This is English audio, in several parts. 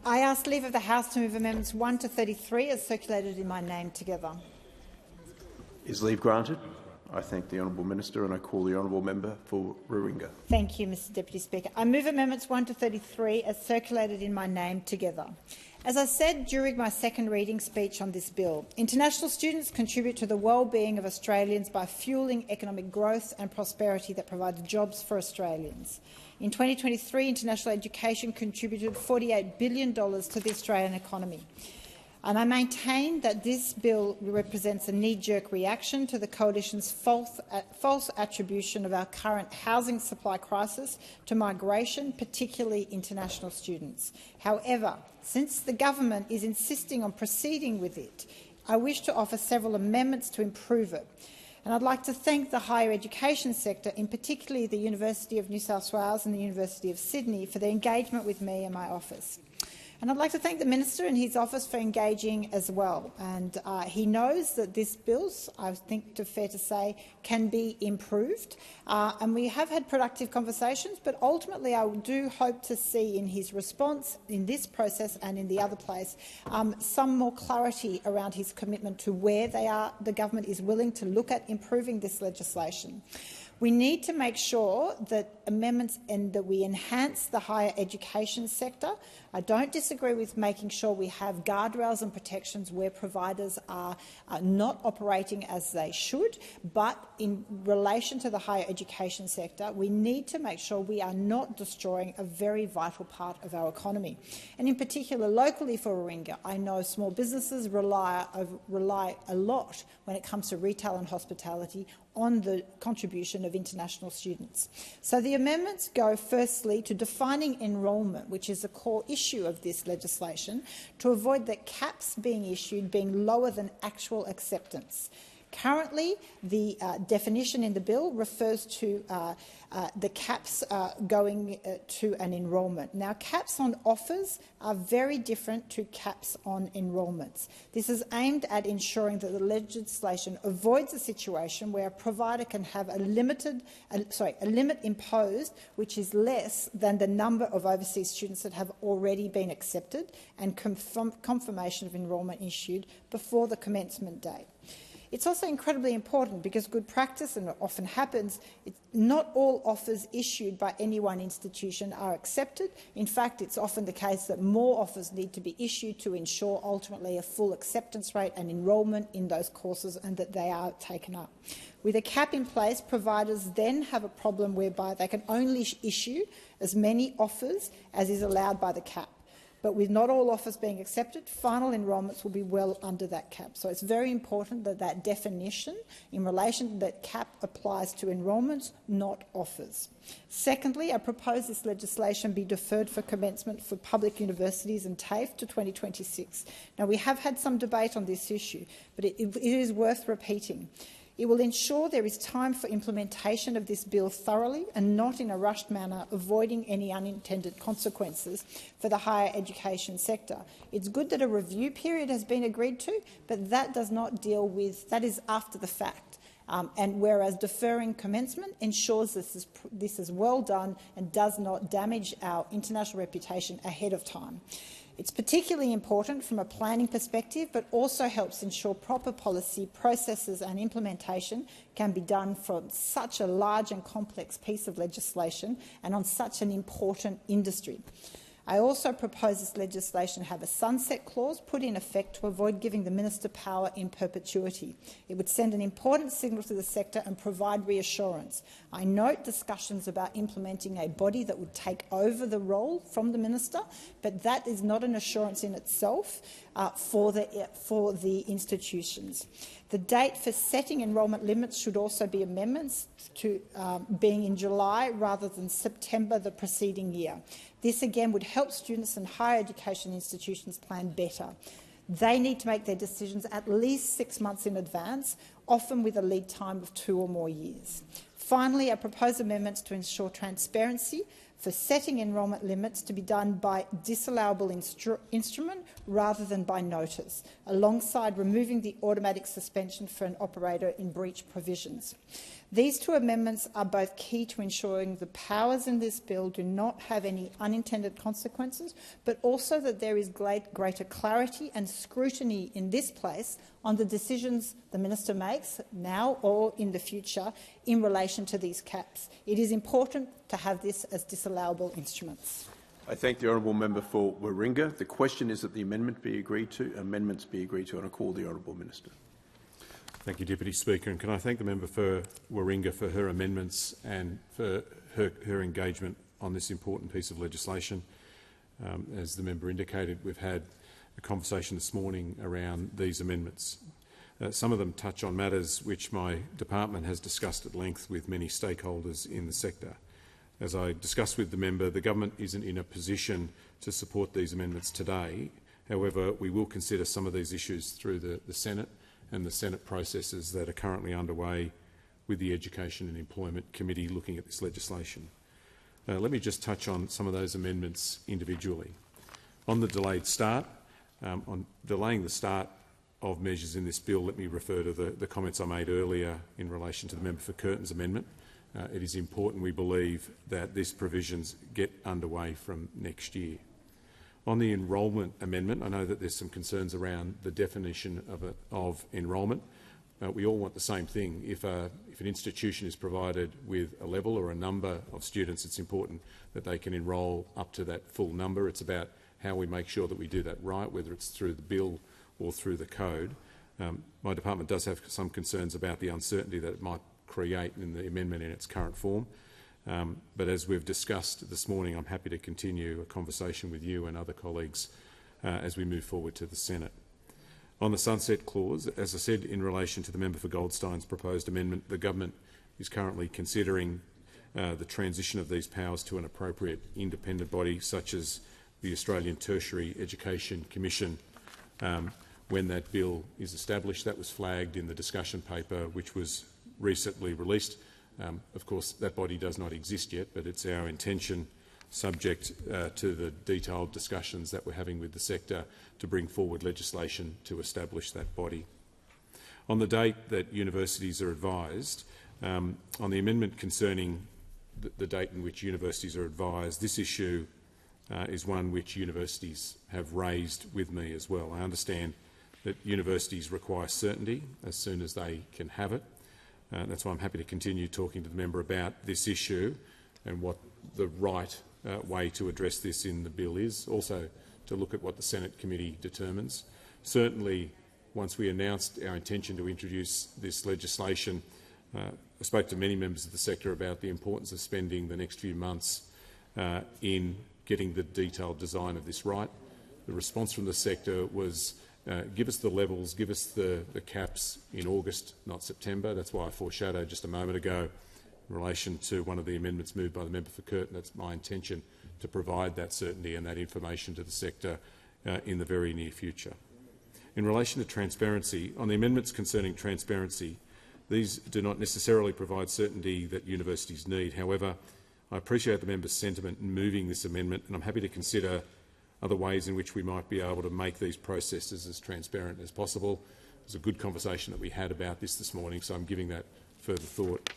I ask leave of the House to move amendments 1 to 33 as circulated in my name together. Is leave granted? I thank the Honourable Minister and I call the Honourable Member for Warringah. Thank you, Mr Deputy Speaker. I move amendments 1 to 33 as circulated in my name together. As I said during my second reading speech on this bill, international students contribute to the well-being of Australians by fuelling economic growth and prosperity that provides jobs for Australians. In 2023, international education contributed $48 billion to the Australian economy. And I maintain that this bill represents a knee-jerk reaction to the Coalition's false attribution of our current housing supply crisis to migration, particularly international students. However, since the government is insisting on proceeding with it, I wish to offer several amendments to improve it. And I'd like to thank the higher education sector, in particular the University of New South Wales and the University of Sydney, for their engagement with me and my office. And I'd like to thank the Minister and his office for engaging as well. And he knows that this bill, I think fair to say, can be improved. And we have had productive conversations, but ultimately I do hope to see in his response in this process and in the other place some more clarity around his commitment to where the government is willing to look at improving this legislation. We need to make sure that amendments and that we enhance the higher education sector. I don't disagree with making sure we have guardrails and protections where providers are not operating as they should, but in relation to the higher education sector, we need to make sure we are not destroying a very vital part of our economy. And in particular, locally for Warringah, I know small businesses rely a lot when it comes to retail and hospitality on the contribution of international students. So the amendments go firstly to defining enrolment, which is a core issue of this legislation, to avoid that caps being issued being lower than actual acceptance. Currently, the definition in the bill refers to the caps going to an enrolment. Now, caps on offers are very different to caps on enrolments. This is aimed at ensuring that the legislation avoids a situation where a provider can have a limit imposed which is less than the number of overseas students that have already been accepted and confirmation of enrolment issued before the commencement date. It's also incredibly important because good practice, and it often happens, not all offers issued by any one institution are accepted. In fact, it's often the case that more offers need to be issued to ensure ultimately a full acceptance rate and enrolment in those courses and that they are taken up. With a cap in place, providers then have a problem whereby they can only issue as many offers as is allowed by the cap. But with not all offers being accepted, final enrolments will be well under that cap. So it's very important that that definition in relation to that cap applies to enrolments, not offers. Secondly, I propose this legislation be deferred for commencement for public universities and TAFE to 2026. Now, we have had some debate on this issue, but it is worth repeating. It will ensure there is time for implementation of this bill thoroughly and not in a rushed manner, avoiding any unintended consequences for the higher education sector. It's good that a review period has been agreed to, but that does not deal with – that is after the fact. And whereas deferring commencement ensures this is well done and does not damage our international reputation ahead of time. It's particularly important from a planning perspective, but also helps ensure proper policy, processes and implementation can be done for such a large and complex piece of legislation and on such an important industry. I also propose this legislation have a sunset clause put in effect to avoid giving the Minister power in perpetuity. It would send an important signal to the sector and provide reassurance. I note discussions about implementing a body that would take over the role from the Minister, but that is not an assurance in itself for the institutions. The date for setting enrolment limits should also be amendments to being in July rather than September the preceding year. This again would help students and higher education institutions plan better. They need to make their decisions at least 6 months in advance, often with a lead time of 2 or more years. Finally, I propose amendments to ensure transparency for setting enrolment limits to be done by disallowable instrument rather than by notice, alongside removing the automatic suspension for an operator in breach provisions. These two amendments are both key to ensuring the powers in this bill do not have any unintended consequences, but also that there is greater clarity and scrutiny in this place on the decisions the Minister makes now or in the future in relation to these caps. It is important to have this as disallowable instruments. I thank the honourable member for Warringah. The question is that the amendments be agreed to, and I call the honourable minister. Thank you, Deputy Speaker. And can I thank the member for Warringah for her amendments and for her engagement on this important piece of legislation. As the member indicated, we've had a conversation this morning around these amendments. Some of them touch on matters which my department has discussed at length with many stakeholders in the sector. As I discussed with the member, the government isn't in a position to support these amendments today. However, we will consider some of these issues through the Senate and the Senate processes that are currently underway with the Education and Employment Committee looking at this legislation. Let me just touch on some of those amendments individually. On the delayed start, on delaying the start of measures in this bill, let me refer to the comments I made earlier in relation to the member for Curtin's amendment. It is important, we believe, that these provisions get underway from next year. On the enrolment amendment, I know that there's some concerns around the definition of enrolment. We all want the same thing. If an institution is provided with a level or a number of students, it's important that they can enrol up to that full number. It's about how we make sure that we do that right, whether it's through the bill or through the code. My department does have some concerns about the uncertainty that it might create in the amendment in its current form. But as we've discussed this morning, I'm happy to continue a conversation with you and other colleagues as we move forward to the Senate. On the sunset clause, as I said in relation to the member for Goldstein's proposed amendment, the government is currently considering the transition of these powers to an appropriate independent body such as the Australian Tertiary Education Commission. When that bill is established, that was flagged in the discussion paper which was recently released. Of course, that body does not exist yet, but it's our intention, subject to the detailed discussions that we're having with the sector, to bring forward legislation to establish that body. On the date that universities are advised, on the amendment concerning the date in which universities are advised, this issue is one which universities have raised with me as well. I understand that universities require certainty as soon as they can have it. That's why I'm happy to continue talking to the member about this issue and what the right way to address this in the bill is. Also, to look at what the Senate committee determines. Certainly, once we announced our intention to introduce this legislation, I spoke to many members of the sector about the importance of spending the next few months in getting the detailed design of this right. The response from the sector was give us the levels, give us the caps in August, not September. That's why I foreshadowed just a moment ago in relation to one of the amendments moved by the member for Curtin. That's my intention to provide that certainty and that information to the sector in the very near future. In relation to transparency, on the amendments concerning transparency, these do not necessarily provide certainty that universities need. However, I appreciate the member's sentiment in moving this amendment, and I'm happy to consider other ways in which we might be able to make these processes as transparent as possible. It was a good conversation that we had about this morning, so I'm giving that further thought.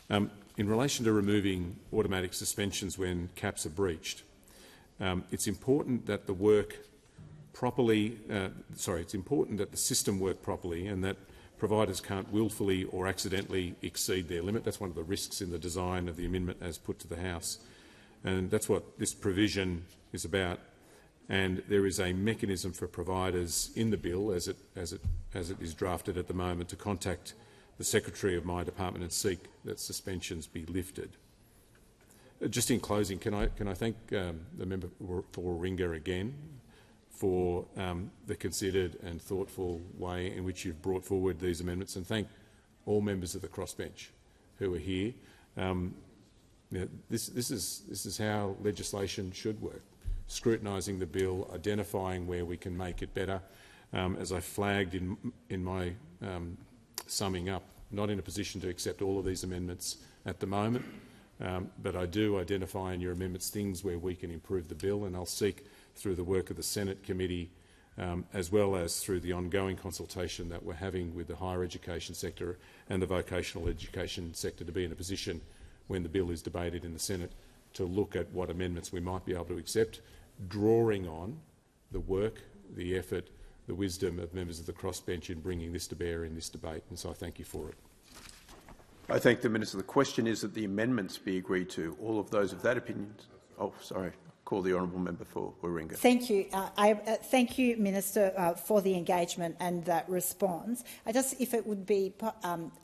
In relation to removing automatic suspensions when caps are breached, it's important that it's important that the system work properly and that providers can't willfully or accidentally exceed their limit. That's one of the risks in the design of the amendment as put to the House, and that's what this provision is about. And there is a mechanism for providers in the bill, as it is drafted at the moment, to contact the Secretary of my department and seek that suspensions be lifted. Just in closing, can I thank the member for Warringah again for the considered and thoughtful way in which you've brought forward these amendments, and thank all members of the crossbench who are here. This is how legislation should work. Scrutinising the bill, identifying where we can make it better. As I flagged in my summing up, not in a position to accept all of these amendments at the moment, but I do identify in your amendments things where we can improve the bill, and I'll seek through the work of the Senate committee as well as through the ongoing consultation that we're having with the higher education sector and the vocational education sector, to be in a position when the bill is debated in the Senate to look at what amendments we might be able to accept, drawing on the work, the effort, the wisdom of members of the crossbench in bringing this to bear in this debate. And so I thank you for it. I thank the Minister. The question is that the amendments be agreed to. All of those of that opinion? Oh, sorry. Call the honourable member for Warringah. Thank you. Thank you, Minister, for the engagement and that response. If it would be,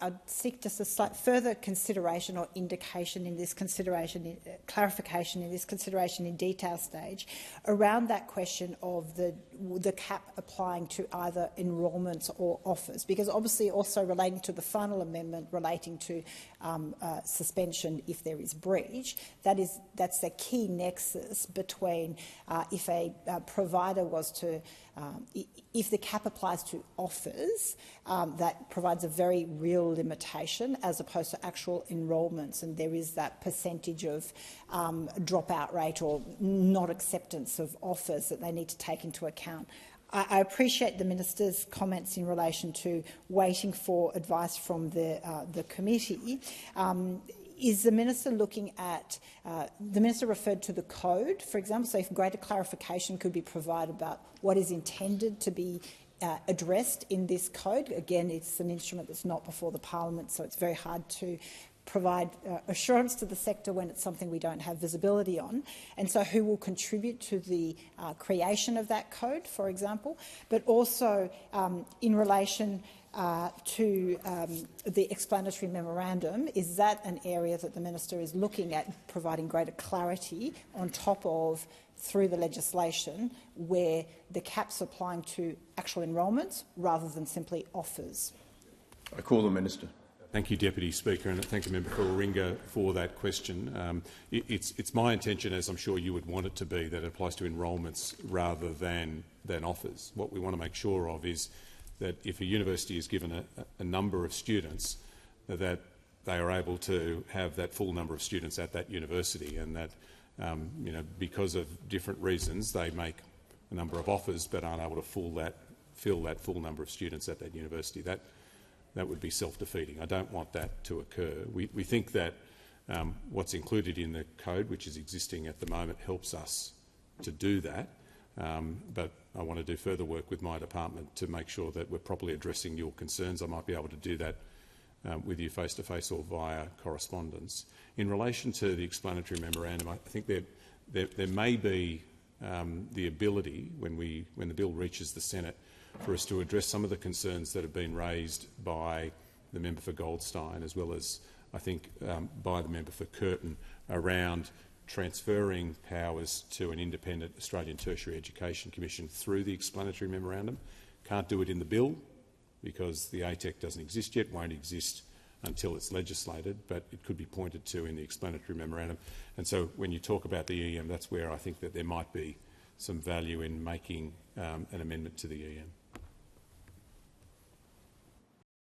I'd seek just a slight further consideration or indication in this consideration, clarification in this consideration in detail stage around that question of the cap applying to either enrolments or offers, because obviously also relating to the final amendment relating to suspension if there is breach, that's the key nexus between if a provider was to, if the cap applies to offers, that provides a very real limitation as opposed to actual enrolments, and there is that percentage of dropout rate or not acceptance of offers that they need to take into account. I appreciate the Minister's comments in relation to waiting for advice from the committee. Is the Minister looking at, the Minister referred to the code, for example, so if greater clarification could be provided about what is intended to be addressed in this code. Again, it's an instrument that's not before the Parliament, so it's very hard to provide assurance to the sector when it's something we don't have visibility on. And so who will contribute to the creation of that code, for example, but also in relation to the explanatory memorandum, is that an area that the Minister is looking at providing greater clarity on top of through the legislation where the cap's applying to actual enrolments rather than simply offers? I call the Minister. Thank you, Deputy Speaker, and thank the member for Warringah for that question. It's my intention, as I'm sure you would want it to be, that it applies to enrolments rather than offers. What we want to make sure of is that if a university is given a number of students, that they are able to have that full number of students at that university, and that because of different reasons they make a number of offers but aren't able to fill that full number of students at that university. That would be self-defeating. I don't want that to occur. We think that what's included in the code, which is existing at the moment, helps us to do that. But I want to do further work with my department to make sure that we're properly addressing your concerns. I might be able to do that with you face-to-face or via correspondence. In relation to the explanatory memorandum, I think there may be the ability, when the bill reaches the Senate, for us to address some of the concerns that have been raised by the member for Goldstein, as well as, I think, by the member for Curtin, around transferring powers to an independent Australian Tertiary Education Commission through the explanatory memorandum. Can't do it in the bill because the ATEC doesn't exist yet, won't exist until it's legislated, but it could be pointed to in the explanatory memorandum. And so when you talk about the EM, that's where I think that there might be some value in making an amendment to the EM.